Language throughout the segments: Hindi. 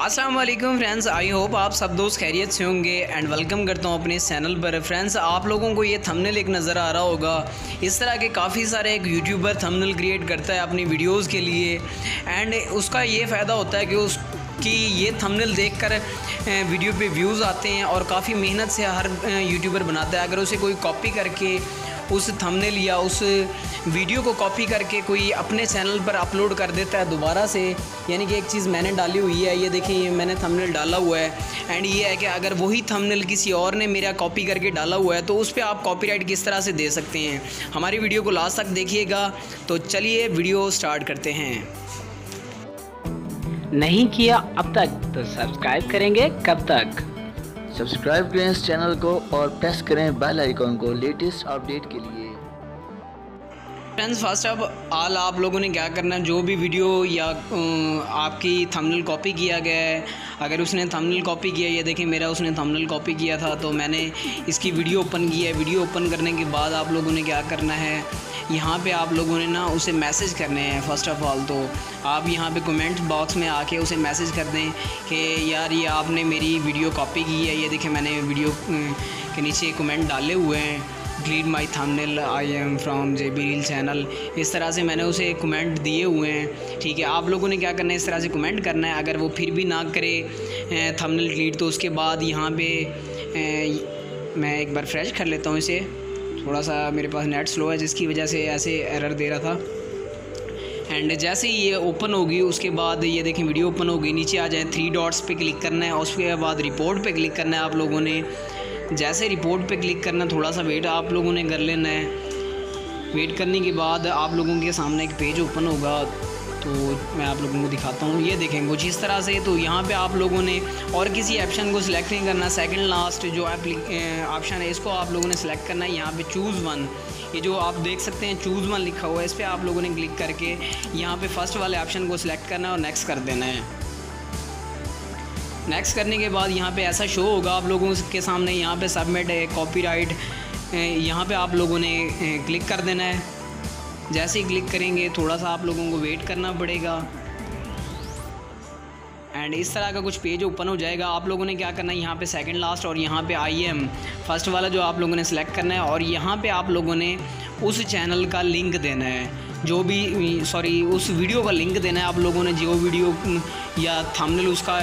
अस्सलाम वालेकुम फ्रेंड्स, आई होप आप सब दोस्त खैरियत से होंगे एंड वेलकम करता हूँ अपने चैनल पर। फ्रेंड्स, आप लोगों को ये थंबनेल एक नज़र आ रहा होगा। इस तरह के काफ़ी सारे एक यूट्यूबर थंबनेल क्रिएट करता है अपनी वीडियोस के लिए एंड उसका ये फ़ायदा होता है कि उसकी ये थंबनेल देखकर वीडियो पे व्यूज़ आते हैं और काफ़ी मेहनत से हर यूट्यूबर बनाता है। अगर उसे कोई कॉपी करके उस थंबनेल या उस वीडियो को कॉपी करके कोई अपने चैनल पर अपलोड कर देता है दोबारा से, यानी कि एक चीज़ मैंने डाली हुई है, ये देखिए ये मैंने थंबनेल डाला हुआ है एंड ये है कि अगर वही थंबनेल किसी और ने मेरा कॉपी करके डाला हुआ है तो उस पर आप कॉपीराइट किस तरह से दे सकते हैं। हमारी वीडियो को लास्ट तक देखिएगा। तो चलिए वीडियो स्टार्ट करते हैं। नहीं किया अब तक तो सब्सक्राइब करेंगे कब तक। सब्सक्राइब करें इस चैनल को और प्रेस करें बेल आइकॉन को लेटेस्ट अपडेट के लिए। फ्रेंड्स, फर्स्ट ऑफ ऑल आप लोगों ने क्या करना है, जो भी वीडियो या आपकी थंबनेल कॉपी किया गया है, अगर उसने थंबनेल कॉपी किया, ये देखिए मेरा उसने थंबनेल कॉपी किया था तो मैंने इसकी वीडियो ओपन की है। वीडियो ओपन करने के बाद आप लोगों ने क्या करना है, यहाँ पे आप लोगों ने ना उसे मैसेज करने हैं। फ़र्स्ट ऑफ़ ऑल तो आप यहाँ पे कमेंट बॉक्स में आके उसे मैसेज कर दें कि यार ये आपने मेरी वीडियो कॉपी की है। ये देखिए मैंने वीडियो के नीचे कमेंट डाले हुए हैं, delete my thumbnail, I am from JB reel channel. इस तरह से मैंने उसे कमेंट दिए हुए हैं। ठीक है, आप लोगों ने क्या करना है, इस तरह से कमेंट करना है। अगर वो फिर भी ना करे थंबनेल डिलीट तो उसके बाद यहाँ पे मैं एक बार फ्रेश कर लेता हूँ इसे। थोड़ा सा मेरे पास नेट स्लो है जिसकी वजह से ऐसे एरर दे रहा था। एंड जैसे ही ये ओपन होगी उसके बाद ये देखें वीडियो ओपन होगी, नीचे आ जाए 3 डॉट्स पे क्लिक करना है, उसके बाद रिपोर्ट पे क्लिक करना है आप लोगों ने। जैसे रिपोर्ट पे क्लिक करना, थोड़ा सा वेट आप लोगों ने कर लेना है। वेट करने के बाद आप लोगों के सामने एक पेज ओपन होगा, तो मैं आप लोगों को दिखाता हूँ। ये देखें कुछ इस तरह से। तो यहाँ पे आप लोगों ने और किसी ऑप्शन को सिलेक्ट नहीं करना, सेकंड लास्ट जो ऑप्शन है इसको आप लोगों ने सिलेक्ट करना है। यहाँ पे चूज़ वन, ये जो आप देख सकते हैं चूज़ वन लिखा हुआ है, इस पर आप लोगों ने क्लिक करके यहाँ पे फर्स्ट वाले ऑप्शन को सिलेक्ट करना है और नेक्स्ट कर देना है। नेक्स्ट करने के बाद यहाँ पे ऐसा शो होगा आप लोगों के सामने, यहाँ पे सबमिट है कॉपीराइट, यहाँ पे आप लोगों ने क्लिक कर देना है। जैसे ही क्लिक करेंगे थोड़ा सा आप लोगों को वेट करना पड़ेगा एंड इस तरह का कुछ पेज ओपन हो जाएगा। आप लोगों ने क्या करना है, यहाँ पे सेकंड लास्ट और यहाँ पे IM फर्स्ट वाला जो आप लोगों ने सेलेक्ट करना है और यहाँ पे आप लोगों ने उस चैनल का लिंक देना है, जो भी उस वीडियो का लिंक देना है आप लोगों ने। जो वीडियो या थंबनेल उसका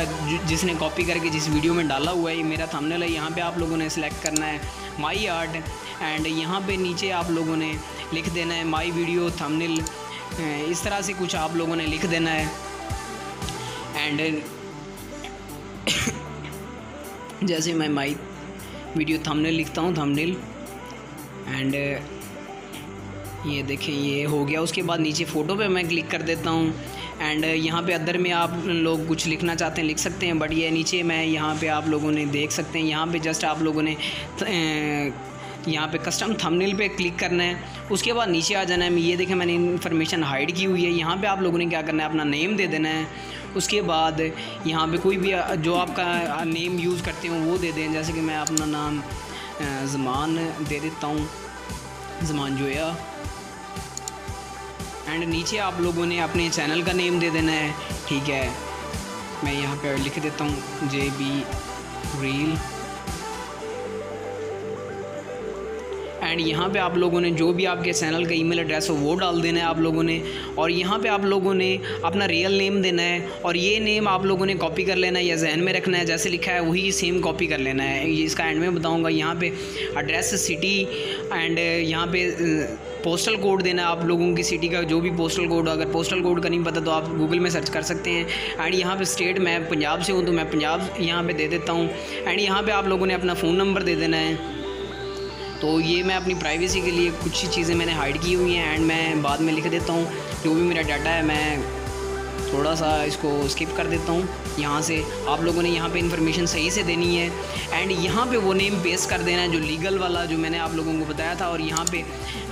जिसने कॉपी करके जिस वीडियो में डाला हुआ है, ये मेरा थंबनेल है, यहाँ पे आप लोगों ने सिलेक्ट करना है माई आर्ट एंड यहाँ पे नीचे आप लोगों ने लिख देना है माई वीडियो थंबनेल। इस तरह से कुछ आप लोगों ने लिख देना है एंड जैसे मैं माई वीडियो थंबनेल लिखता हूँ, थंबनेल एंड ये देखें ये हो गया। उसके बाद नीचे फ़ोटो पे मैं क्लिक कर देता हूँ एंड यहाँ पे अदर में आप लोग कुछ लिखना चाहते हैं लिख सकते हैं, बट ये नीचे मैं यहाँ पे आप लोगों ने देख सकते हैं, यहाँ पे जस्ट आप लोगों ने यहाँ पे कस्टम थंबनेल पे क्लिक करना है। उसके बाद नीचे आ जाना है। ये देखें मैंने इन्फॉर्मेशन हाइड की हुई है, यहाँ पे आप लोगों ने क्या करना है, अपना नेम दे देना है। उसके बाद यहाँ पे कोई भी जो आपका नेम यूज़ करते हो वो दे दें, जैसे कि मैं अपना नाम ज़मान दे देता हूँ, ज़मान जोया। एंड नीचे आप लोगों ने अपने चैनल का नेम दे देना है। ठीक है, मैं यहाँ पे लिख देता हूँ JB रील एंड यहाँ पे आप लोगों ने जो भी आपके चैनल का ईमेल एड्रेस हो वो डाल देना है आप लोगों ने। और यहाँ पे आप लोगों ने अपना रियल नेम देना है और ये नेम आप लोगों ने कॉपी कर लेना है या जहन में रखना है, जैसे लिखा है वही सेम कॉपी कर लेना है। इसका एंड में बताऊँगा। यहाँ पे एड्रेस, सिटी एंड यहाँ पे पोस्टल कोड देना है आप लोगों की सिटी का, जो भी पोस्टल कोड। अगर पोस्टल कोड का नहीं पता तो आप गूगल में सर्च कर सकते हैं। एंड यहाँ पे स्टेट, मैं पंजाब से हूँ तो मैं पंजाब यहाँ पे दे देता हूँ एंड यहाँ पे आप लोगों ने अपना फ़ोन नंबर दे देना है। तो ये मैं अपनी प्राइवेसी के लिए कुछ चीज़ें मैंने हाइड की हुई हैं एंड मैं बाद में लिख देता हूँ। जो भी मेरा डाटा है मैं थोड़ा सा इसको स्किप कर देता हूँ। यहाँ से आप लोगों ने यहाँ पे इन्फॉर्मेशन सही से देनी है एंड यहाँ पे वो नेम पेस्ट कर देना है जो लीगल वाला जो मैंने आप लोगों को बताया था। और यहाँ पे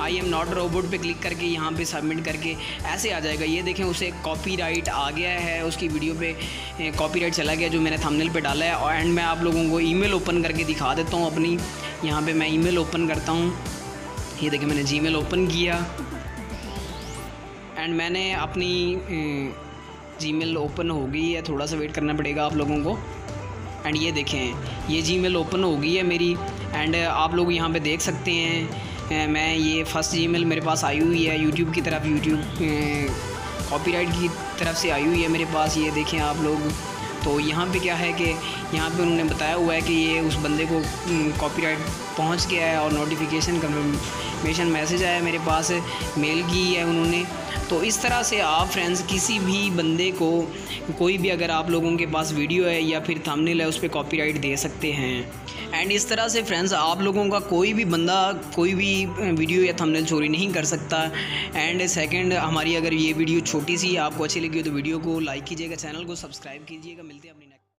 आई एम नॉट रोबोट पे क्लिक करके यहाँ पे सबमिट करके ऐसे आ जाएगा। ये देखें उसे कॉपीराइट आ गया है, उसकी वीडियो पे कॉपीराइट चला गया जो मैंने थंबनेल पे डाला है। और एंड मैं आप लोगों को ईमेल ओपन करके दिखा देता हूँ अपनी। यहाँ पे मैं ईमेल ओपन करता हूँ, ये देखिए मैंने Gmail ओपन किया एंड मैंने अपनी जीमेल ओपन हो गई है, थोड़ा सा वेट करना पड़ेगा आप लोगों को। एंड ये देखें ये जीमेल ओपन हो गई है मेरी। एंड आप लोग यहाँ पे देख सकते हैं मैं ये फ़र्स्ट जीमेल मेरे पास आई हुई है यूट्यूब की तरफ, यूट्यूब कॉपीराइट की तरफ से आई हुई है मेरे पास। ये देखें आप लोग, तो यहाँ पे क्या है कि यहाँ पे उन्होंने बताया हुआ है कि ये उस बंदे को कॉपीराइट पहुँच गया है और नोटिफिकेशन कंफर्मेशन मैसेज आया मेरे पास, मेल की है उन्होंने। तो इस तरह से आप फ्रेंड्स किसी भी बंदे को कोई भी अगर आप लोगों के पास वीडियो है या फिर थंबनेल है उस पर कॉपीराइट दे सकते हैं। एंड इस तरह से फ्रेंड्स आप लोगों का कोई भी बंदा कोई भी वीडियो या थंबनेल चोरी नहीं कर सकता। एंड सेकंड, हमारी अगर ये वीडियो छोटी सी आपको अच्छी लगी हो तो वीडियो को लाइक कीजिएगा, चैनल को सब्सक्राइब कीजिएगा। मिलते हैं अपनी